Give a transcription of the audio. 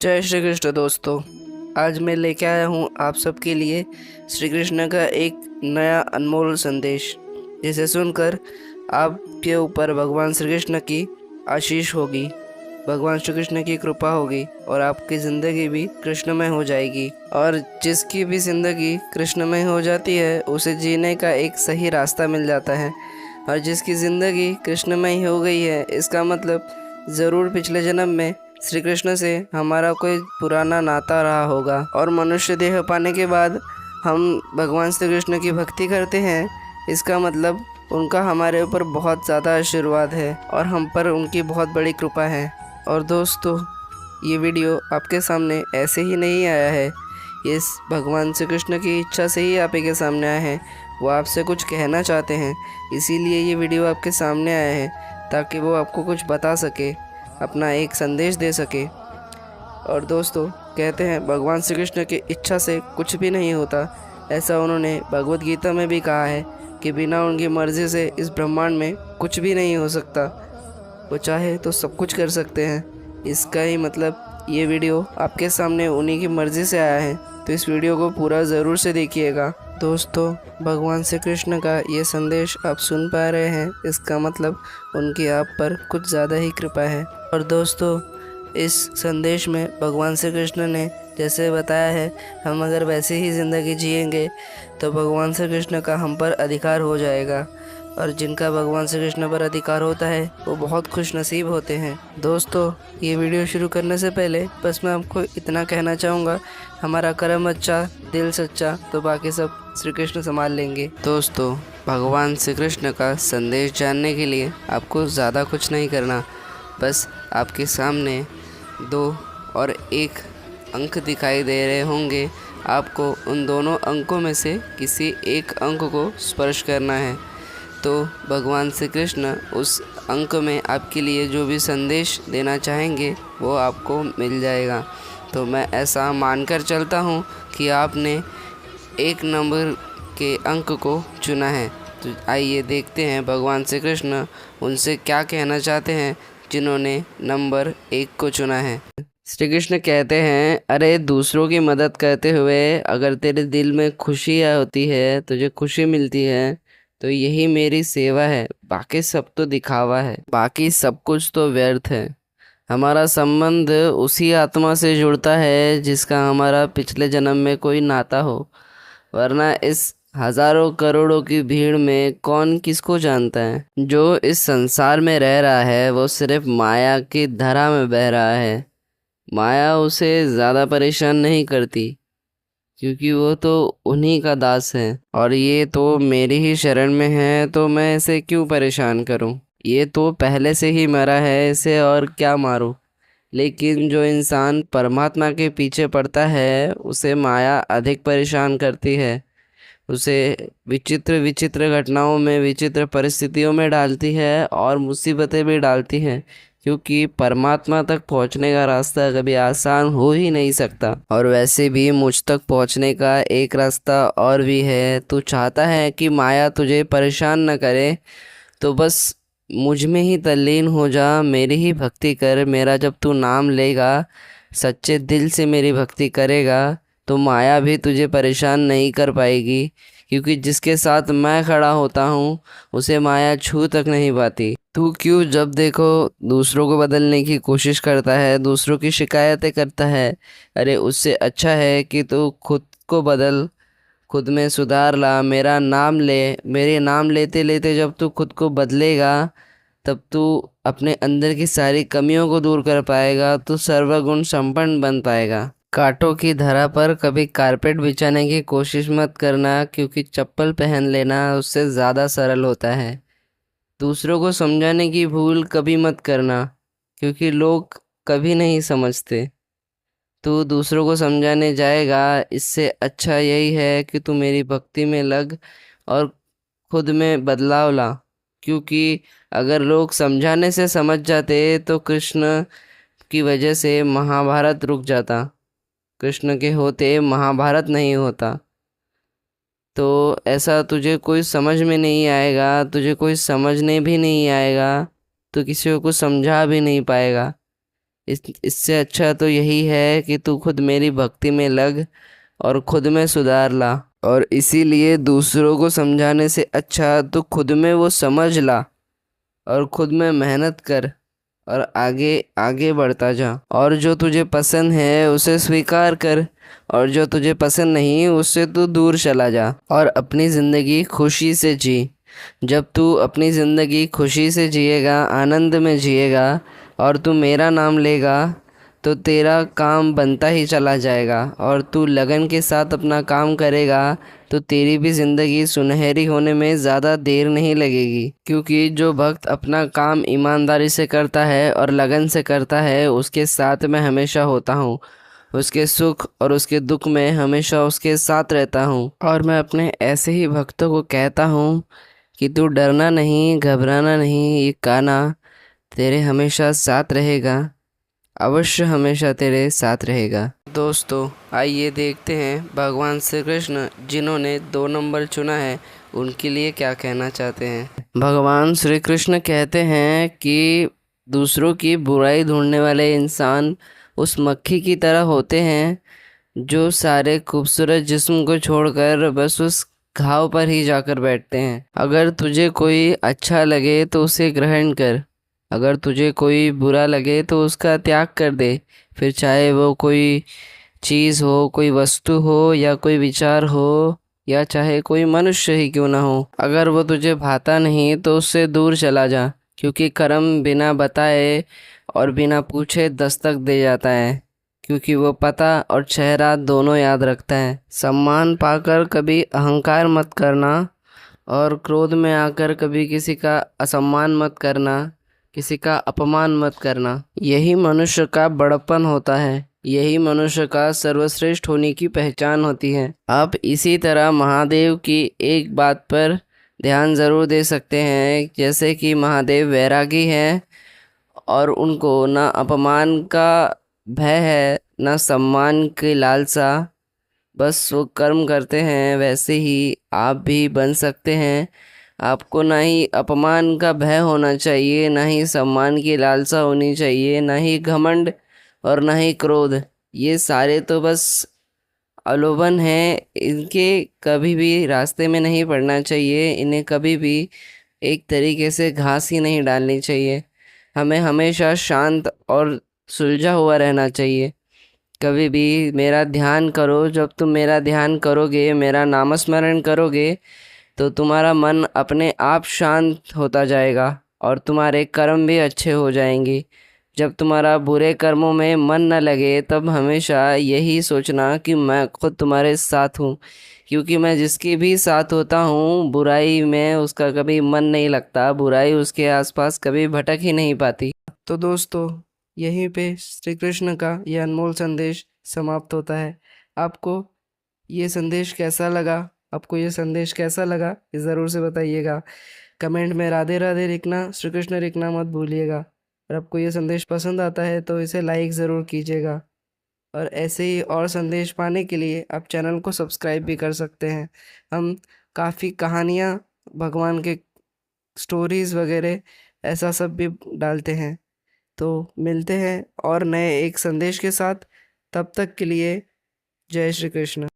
जय श्री कृष्ण दोस्तों। आज मैं लेके आया हूँ आप सबके लिए श्री कृष्ण का एक नया अनमोल संदेश, जिसे सुनकर आपके ऊपर भगवान श्री कृष्ण की आशीष होगी, भगवान श्री कृष्ण की कृपा होगी और आपकी ज़िंदगी भी कृष्णमय हो जाएगी। और जिसकी भी ज़िंदगी कृष्णमय हो जाती है उसे जीने का एक सही रास्ता मिल जाता है। और जिसकी ज़िंदगी कृष्णमय हो गई है, इसका मतलब ज़रूर पिछले जन्म में श्री कृष्ण से हमारा कोई पुराना नाता रहा होगा। और मनुष्य देह पाने के बाद हम भगवान श्री कृष्ण की भक्ति करते हैं, इसका मतलब उनका हमारे ऊपर बहुत ज़्यादा आशीर्वाद है और हम पर उनकी बहुत बड़ी कृपा है। और दोस्तों, ये वीडियो आपके सामने ऐसे ही नहीं आया है, इस भगवान श्री कृष्ण की इच्छा से ही आप के सामने आए हैं। वो आपसे कुछ कहना चाहते हैं, इसीलिए ये वीडियो आपके सामने आया है, ताकि वो आपको कुछ बता सके, अपना एक संदेश दे सके। और दोस्तों, कहते हैं भगवान श्री कृष्ण की इच्छा से कुछ भी नहीं होता। ऐसा उन्होंने भगवत गीता में भी कहा है कि बिना उनकी मर्ज़ी से इस ब्रह्मांड में कुछ भी नहीं हो सकता। वो चाहे तो सब कुछ कर सकते हैं। इसका ही मतलब ये वीडियो आपके सामने उन्हीं की मर्ज़ी से आया है, तो इस वीडियो को पूरा ज़रूर से देखिएगा। दोस्तों, भगवान श्री कृष्ण का ये संदेश आप सुन पा रहे हैं, इसका मतलब उनकी आप पर कुछ ज़्यादा ही कृपा है। और दोस्तों, इस संदेश में भगवान श्री कृष्ण ने जैसे बताया है, हम अगर वैसे ही ज़िंदगी जिएंगे तो भगवान श्री कृष्ण का हम पर अधिकार हो जाएगा। और जिनका भगवान श्री कृष्ण पर अधिकार होता है वो बहुत खुश नसीब होते हैं। दोस्तों, ये वीडियो शुरू करने से पहले बस मैं आपको इतना कहना चाहूँगा, हमारा कर्म अच्छा, दिल सच्चा, तो बाकी सब श्री कृष्ण संभाल लेंगे। दोस्तों, भगवान श्री कृष्ण का संदेश जानने के लिए आपको ज़्यादा कुछ नहीं करना, बस आपके सामने 2 और 1 अंक दिखाई दे रहे होंगे। आपको उन दोनों अंकों में से किसी एक अंक को स्पर्श करना है, तो भगवान श्री कृष्ण उस अंक में आपके लिए जो भी संदेश देना चाहेंगे वो आपको मिल जाएगा। तो मैं ऐसा मानकर चलता हूँ कि आपने 1 नंबर के अंक को चुना है। तो आइए देखते हैं भगवान श्री कृष्ण उनसे क्या कहना चाहते हैं जिन्होंने नंबर 1 को चुना है। श्री कृष्ण कहते हैं, अरे दूसरों की मदद करते हुए अगर तेरे दिल में खुशी होती है, तुझे खुशी मिलती है, तो यही मेरी सेवा है। बाकी सब तो दिखावा है, बाकी सब कुछ तो व्यर्थ है। हमारा संबंध उसी आत्मा से जुड़ता है जिसका हमारा पिछले जन्म में कोई नाता हो, वरना इस हजारों करोड़ों की भीड़ में कौन किसको जानता है। जो इस संसार में रह रहा है वो सिर्फ माया की धारा में बह रहा है। माया उसे ज़्यादा परेशान नहीं करती, क्योंकि वो तो उन्हीं का दास है। और ये तो मेरी ही शरण में है, तो मैं इसे क्यों परेशान करूं। ये तो पहले से ही मरा है, इसे और क्या मारूं। लेकिन जो इंसान परमात्मा के पीछे पड़ता है उसे माया अधिक परेशान करती है, उसे विचित्र विचित्र घटनाओं में, विचित्र परिस्थितियों में डालती है और मुसीबतें भी डालती हैं, क्योंकि परमात्मा तक पहुंचने का रास्ता कभी आसान हो ही नहीं सकता। और वैसे भी मुझ तक पहुंचने का एक रास्ता और भी है। तू चाहता है कि माया तुझे परेशान न करे, तो बस मुझ में ही तल्लीन हो जा, मेरी ही भक्ति कर। मेरा जब तू नाम लेगा, सच्चे दिल से मेरी भक्ति करेगा, तो माया भी तुझे परेशान नहीं कर पाएगी, क्योंकि जिसके साथ मैं खड़ा होता हूँ उसे माया छू तक नहीं पाती। तू क्यों जब देखो दूसरों को बदलने की कोशिश करता है, दूसरों की शिकायतें करता है। अरे उससे अच्छा है कि तू खुद को बदल, खुद में सुधार ला, मेरा नाम ले। मेरे नाम लेते लेते जब तू खुद को बदलेगा, तब तू अपने अंदर की सारी कमियों को दूर कर पाएगा, तू सर्वगुण संपन्न बन पाएगा। कांटों की धरा पर कभी कारपेट बिछाने की कोशिश मत करना, क्योंकि चप्पल पहन लेना उससे ज़्यादा सरल होता है। दूसरों को समझाने की भूल कभी मत करना, क्योंकि लोग कभी नहीं समझते। तू दूसरों को समझाने जाएगा, इससे अच्छा यही है कि तू मेरी भक्ति में लग और खुद में बदलाव ला। क्योंकि अगर लोग समझाने से समझ जाते तो कृष्ण की वजह से महाभारत रुक जाता, कृष्ण के होते महाभारत नहीं होता। तो ऐसा तुझे कोई समझ में नहीं आएगा, तुझे कोई समझने भी नहीं आएगा, तो किसी को कुछ समझा भी नहीं पाएगा। इससे अच्छा तो यही है कि तू खुद मेरी भक्ति में लग और खुद में सुधार ला। और इसीलिए दूसरों को समझाने से अच्छा तू खुद में वो समझ ला और खुद में मेहनत कर और आगे आगे बढ़ता जा। और जो तुझे पसंद है उसे स्वीकार कर और जो तुझे पसंद नहीं उससे तू दूर चला जा और अपनी ज़िंदगी खुशी से जी। जब तू अपनी ज़िंदगी खुशी से जिएगा, आनंद में जिएगा और तू मेरा नाम लेगा तो तेरा काम बनता ही चला जाएगा और तू लगन के साथ अपना काम करेगा तो तेरी भी ज़िंदगी सुनहरी होने में ज़्यादा देर नहीं लगेगी। क्योंकि जो भक्त अपना काम ईमानदारी से करता है और लगन से करता है उसके साथ मैं हमेशा होता हूँ। उसके सुख और उसके दुख में हमेशा उसके साथ रहता हूँ। और मैं अपने ऐसे ही भक्तों को कहता हूँ कि तू डरना नहीं, घबराना नहीं, ये कान्हा तेरे हमेशा साथ रहेगा, अवश्य हमेशा तेरे साथ रहेगा। दोस्तों आइए देखते हैं भगवान श्री कृष्ण जिन्होंने 2 नंबर चुना है उनके लिए क्या कहना चाहते हैं। भगवान श्री कृष्ण कहते हैं कि दूसरों की बुराई ढूंढने वाले इंसान उस मक्खी की तरह होते हैं जो सारे खूबसूरत जिस्म को छोड़कर बस उस घाव पर ही जाकर बैठते हैं। अगर तुझे कोई अच्छा लगे तो उसे ग्रहण कर, अगर तुझे कोई बुरा लगे तो उसका त्याग कर दे। फिर चाहे वो कोई चीज़ हो, कोई वस्तु हो या कोई विचार हो या चाहे कोई मनुष्य ही क्यों ना हो, अगर वो तुझे भाता नहीं तो उससे दूर चला जा। क्योंकि कर्म बिना बताए और बिना पूछे दस्तक दे जाता है, क्योंकि वो पता और चेहरा दोनों याद रखता है। सम्मान पाकर कभी अहंकार मत करना और क्रोध में आकर कभी किसी का असम्मान मत करना, किसी का अपमान मत करना। यही मनुष्य का बड़प्पन होता है, यही मनुष्य का सर्वश्रेष्ठ होने की पहचान होती है। आप इसी तरह महादेव की एक बात पर ध्यान ज़रूर दे सकते हैं, जैसे कि महादेव वैरागी हैं और उनको ना अपमान का भय है ना सम्मान की लालसा, बस वो कर्म करते हैं। वैसे ही आप भी बन सकते हैं। आपको ना ही अपमान का भय होना चाहिए, ना ही सम्मान की लालसा होनी चाहिए, ना ही घमंड और ना ही क्रोध। ये सारे तो बस अलोभन हैं, इनके कभी भी रास्ते में नहीं पड़ना चाहिए। इन्हें कभी भी एक तरीके से घास ही नहीं डालनी चाहिए। हमें हमेशा शांत और सुलझा हुआ रहना चाहिए। कभी भी मेरा ध्यान करो, जब तुम मेरा ध्यान करोगे, मेरा नामस्मरण करोगे तो तुम्हारा मन अपने आप शांत होता जाएगा और तुम्हारे कर्म भी अच्छे हो जाएंगे। जब तुम्हारा बुरे कर्मों में मन न लगे तब हमेशा यही सोचना कि मैं खुद तुम्हारे साथ हूँ, क्योंकि मैं जिसके भी साथ होता हूँ बुराई में उसका कभी मन नहीं लगता, बुराई उसके आसपास कभी भटक ही नहीं पाती। तो दोस्तों यहीं पे श्री कृष्ण का यह अनमोल संदेश समाप्त होता है। आपको ये संदेश कैसा लगा? आपको ये संदेश कैसा लगा ये ज़रूर से बताइएगा। कमेंट में राधे राधे लिखना, श्री कृष्ण लिखना मत भूलिएगा। और आपको ये संदेश पसंद आता है तो इसे लाइक ज़रूर कीजिएगा। और ऐसे ही और संदेश पाने के लिए आप चैनल को सब्सक्राइब भी कर सकते हैं। हम काफ़ी कहानियाँ, भगवान के स्टोरीज़ वगैरह ऐसा सब भी डालते हैं। तो मिलते हैं और नए एक संदेश के साथ। तब तक के लिए जय श्री कृष्ण।